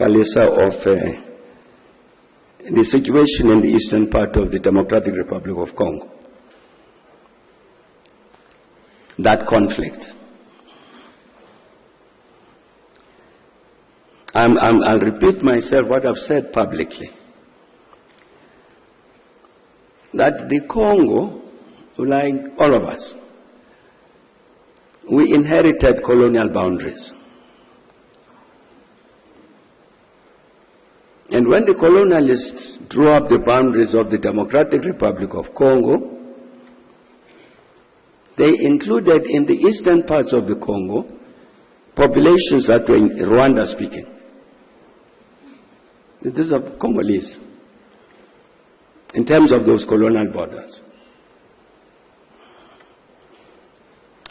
Kalisa, of the situation in the eastern part of the Democratic Republic of Congo. That conflict. I'll repeat myself what I've said publicly. That the Congo, like all of us, we inherited colonial boundaries. And when the colonialists drew up the boundaries of the Democratic Republic of Congo, they included in the eastern parts of the Congo populations that were Rwanda speaking. These are Congolese in terms of those colonial borders.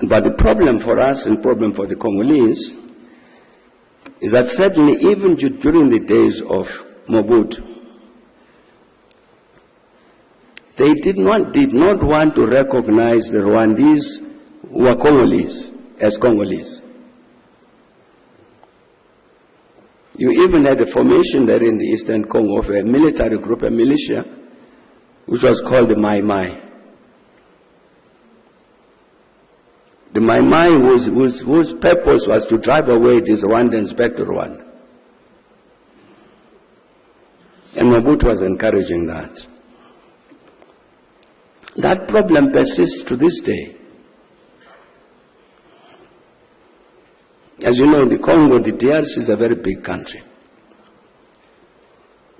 But the problem for us and problem for the Congolese is that certainly even during the days of Mobutu, they did not want to recognize the Rwandese who were Congolese as Congolese. You even had a formation there in the eastern Congo of a military group, a militia, which was called the Mai Mai. The Mai Mai whose purpose was to drive away these Rwandans back to Rwanda. And Mobutu was encouraging that. That problem persists to this day. As you know, the Congo, the DRC is a very big country.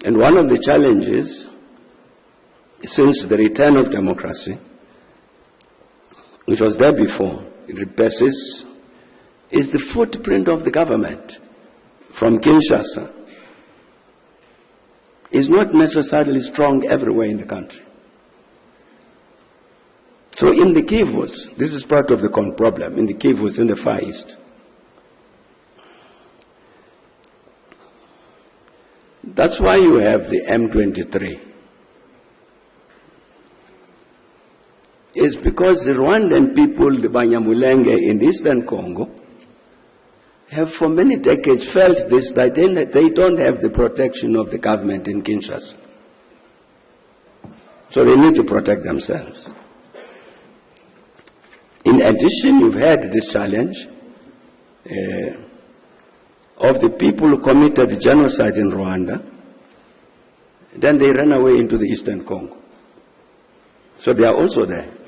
And one of the challenges since the return of democracy, which was there before, it persists, is the footprint of the government from Kinshasa is not necessarily strong everywhere in the country. So in the Kivus, this is part of the problem, in the Kivus in the Far East. That's why you have the M23. It's because the Rwandan people, the Banyamulenge in eastern Congo, have for many decades felt this, that they don't have the protection of the government in Kinshasa. So they need to protect themselves. In addition, you've had this challenge of the people who committed genocide in Rwanda, then they ran away into the eastern Congo. So they are also there.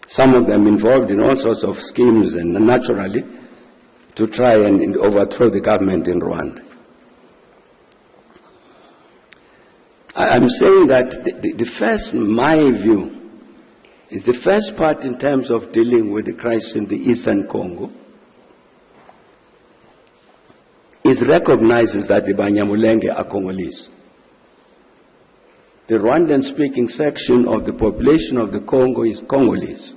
Some of them involved in all sorts of schemes and naturally to try and overthrow the government in Rwanda. I'm saying that the first, my view, is the first part in terms of dealing with the crisis in the eastern Congo is recognizes that the Banyamulenge are Congolese. The Rwandan-speaking section of the population of the Congo is Congolese,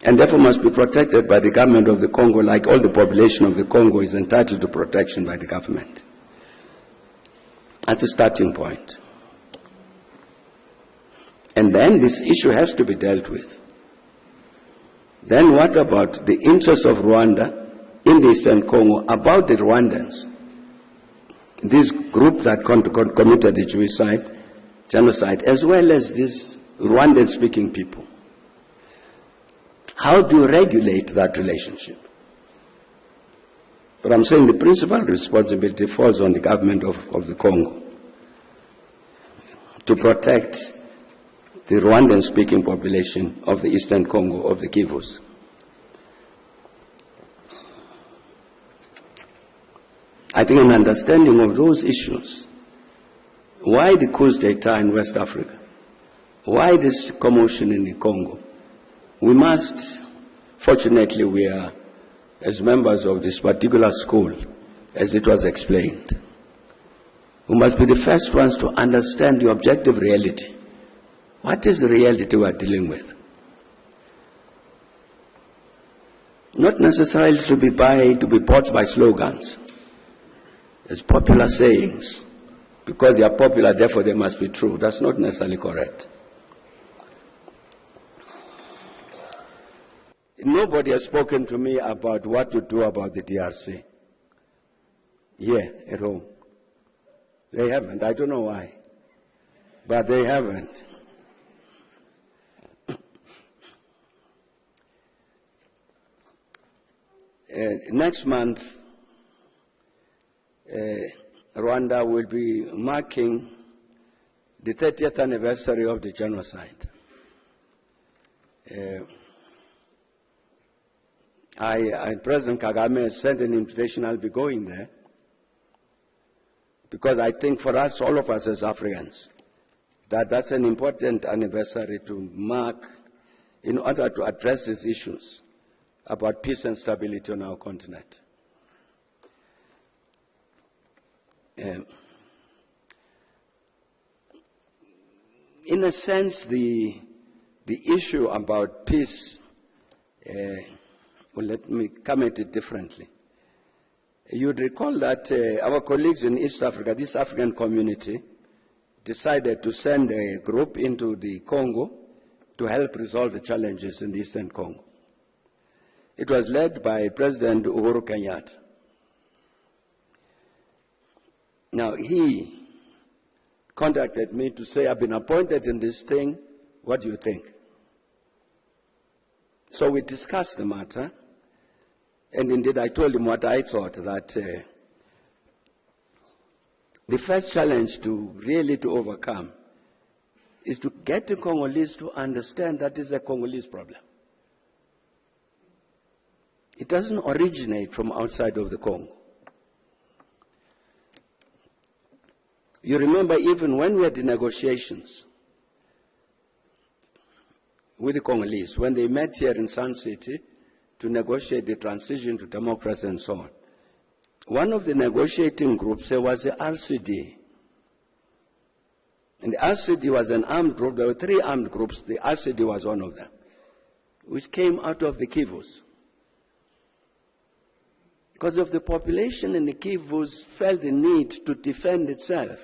and therefore must be protected by the government of the Congo, like all the population of the Congo is entitled to protection by the government. That's a starting point. And then this issue has to be dealt with. Then what about the interests of Rwanda in the eastern Congo, about the Rwandans? This group that committed the genocide, as well as these Rwandan-speaking people. How do you regulate that relationship? But I'm saying the principal responsibility falls on the government of the Congo to protect the Rwandan-speaking population of the eastern Congo, of the Kivus. I think an understanding of those issues, why the coup d'etat in West Africa, why this commotion in the Congo, we must, fortunately we are, as members of this particular school, as it was explained, we must be the first ones to understand the objective reality. What is the reality we are dealing with? Not necessarily to be bought by slogans, as popular sayings. Because they are popular, therefore they must be true. That's not necessarily correct. Nobody has spoken to me about what to do about the DRC here at home. They haven't. I don't know why, but they haven't. Next month, Rwanda will be marking the 30th anniversary of the genocide. President Kagame has sent an invitation. I'll be going there because I think for us, all of us as Africans, that's an important anniversary to mark in order to address these issues about peace and stability on our continent. In a sense, the issue about peace, well, let me come at it differently. You'd recall that our colleagues in East Africa, this African community, decided to send a group into the Congo to help resolve the challenges in the Eastern Congo. It was led by President Uhuru Kenyatta. Now, he contacted me to say, I've been appointed in this thing, what do you think? So we discussed the matter, and indeed I told him what I thought, that the first challenge to overcome is to get the Congolese to understand that is a Congolese problem. It doesn't originate from outside of the Congo. You remember even when we had the negotiations with the Congolese, when they met here in Sun City to negotiate the transition to democracy and so on, one of the negotiating groups there was the RCD. And the RCD was an armed group. There were 3 armed groups. The RCD was one of them, which came out of the Kivus. Because of the population in the Kivus felt the need to defend itself.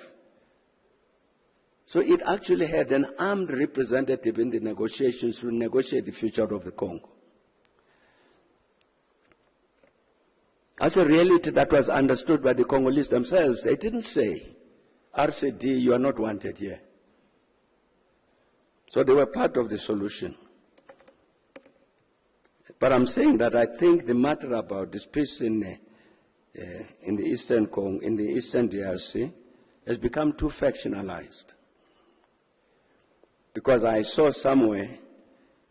So it actually had an armed representative in the negotiations to negotiate the future of the Congo. As a reality that was understood by the Congolese themselves, they didn't say, RCD, you are not wanted here. So they were part of the solution. But I'm saying that I think the matter about this peace in the Eastern Congo, in the Eastern DRC, has become too factionalized. Because I saw somewhere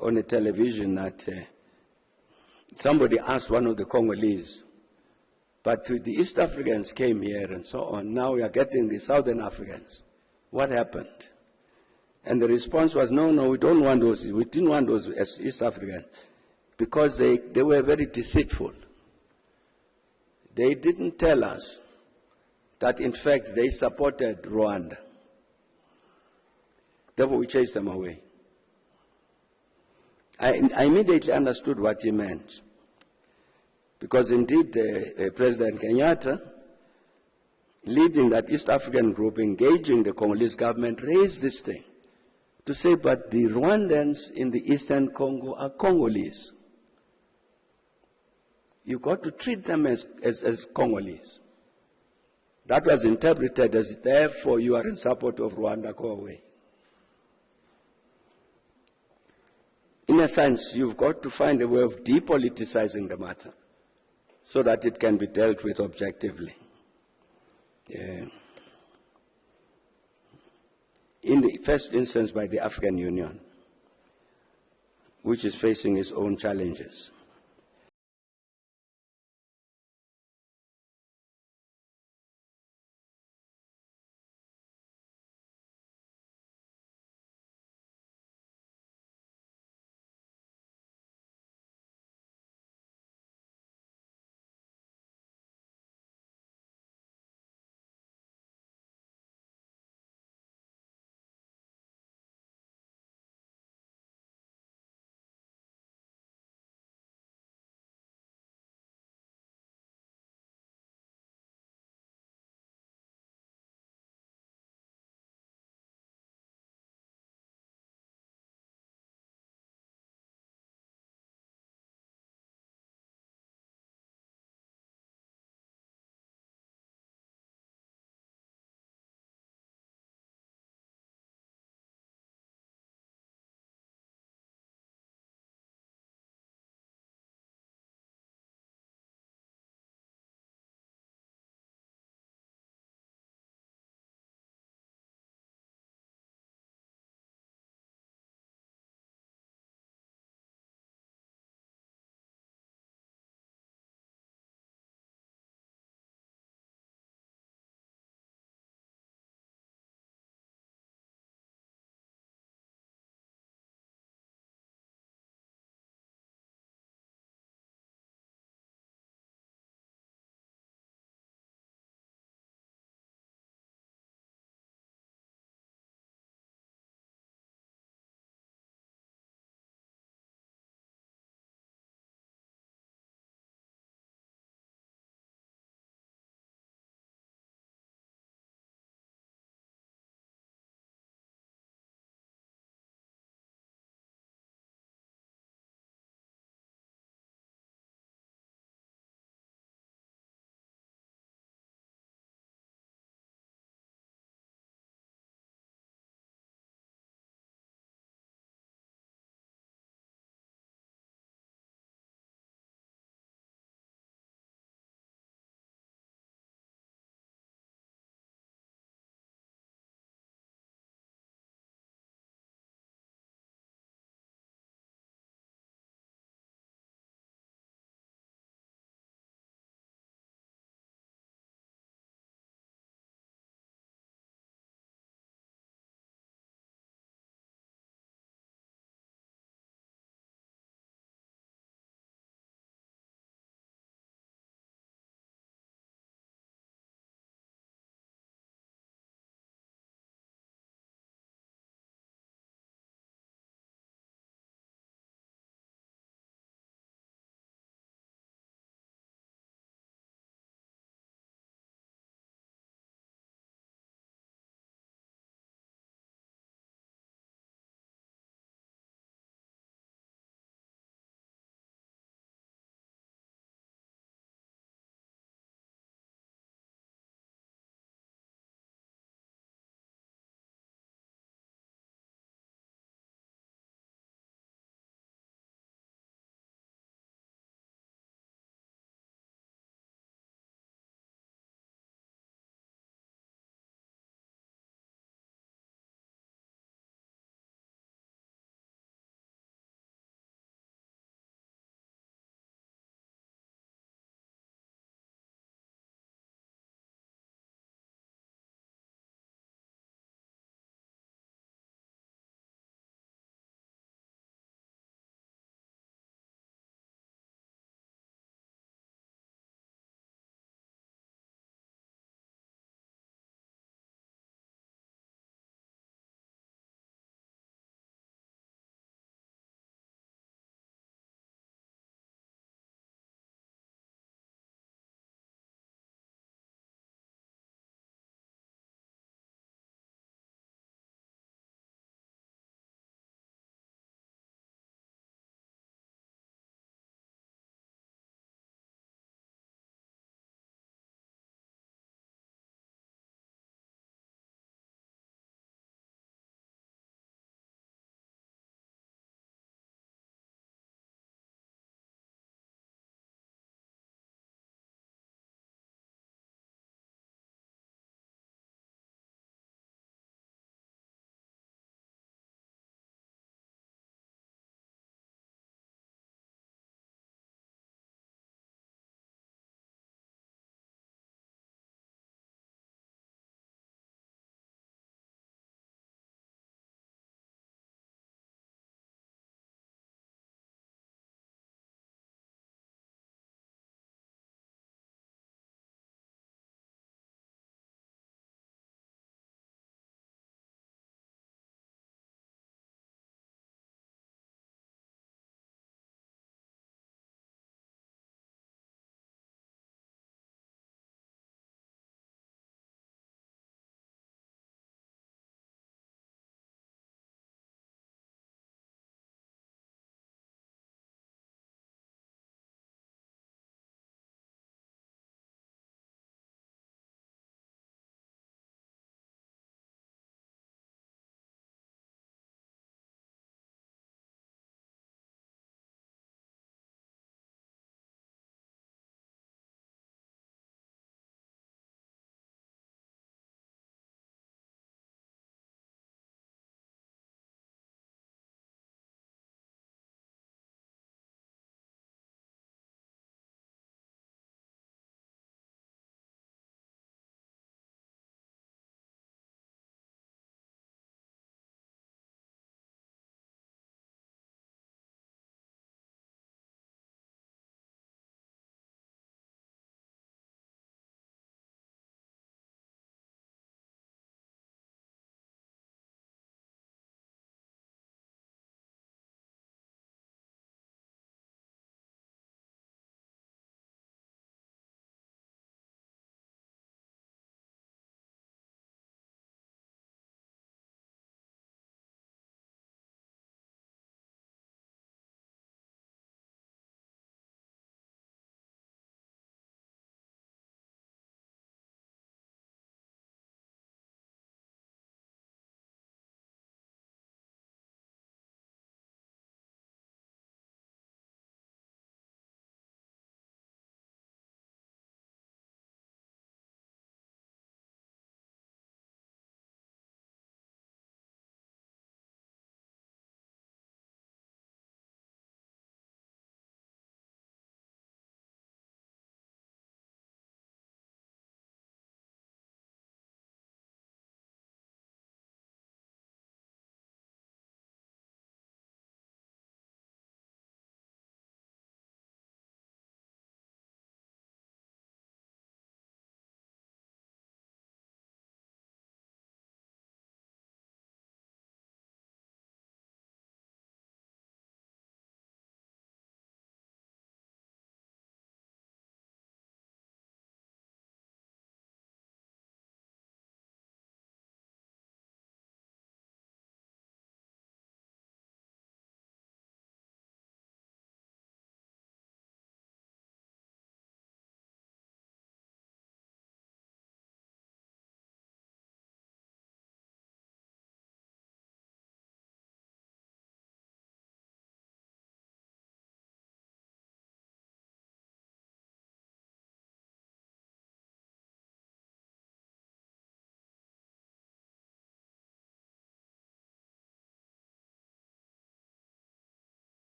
on the television that somebody asked one of the Congolese, but the East Africans came here and so on. Now we are getting the Southern Africans. What happened? And the response was, no, we don't want those. We didn't want those as East Africans because they were very deceitful. They didn't tell us that, in fact, they supported Rwanda. Therefore, we chased them away. I immediately understood what he meant. Because indeed, President Kenyatta, leading that East African group, engaging the Congolese government, raised this thing to say, but the Rwandans in the Eastern Congo are Congolese. You've got to treat them as Congolese. That was interpreted as, therefore, you are in support of Rwanda, go away. In a sense, you've got to find a way of depoliticizing the matter so that it can be dealt with objectively. In the first instance by the African Union, which is facing its own challenges.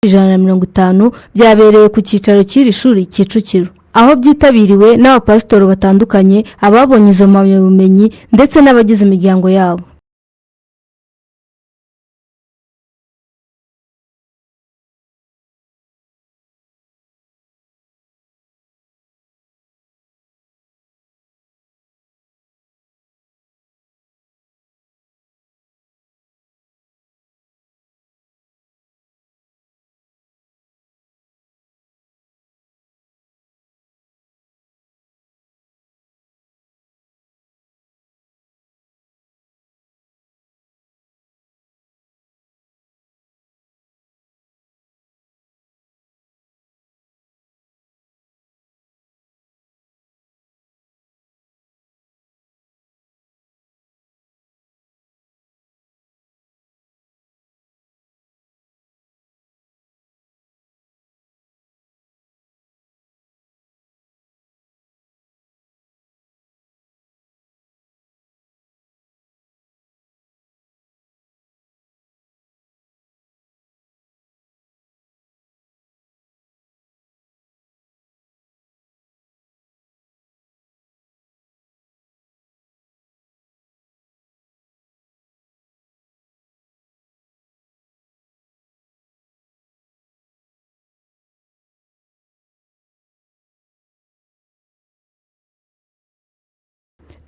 150 byabereye ku cyicaro cy'iri shuri Kicukiro, aho byitabiriwe n'abapasitoro batandukanye, ababonye izo mpamyabumenyi ndetse n'abagize imiryango yabo.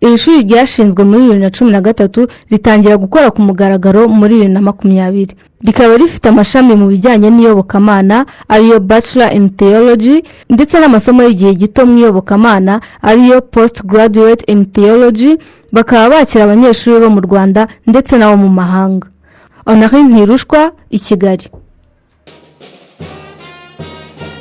Iri shuri ryashinzwe muri 2013 ritangira gukora ku mugaragaro muri 2020. Rikaba rifite amashami mu bijyanye n'iyobokamana ariyo Bachelor in Theology ndetse n'amasomo y'igihe gito mu iyobokamana ariyo Postgraduate in Theology. Bakaba bakira abanyeshuri bo mu Rwanda ndetse n'abo mu mahanga. Honorine Ntirushwa, i Kigali.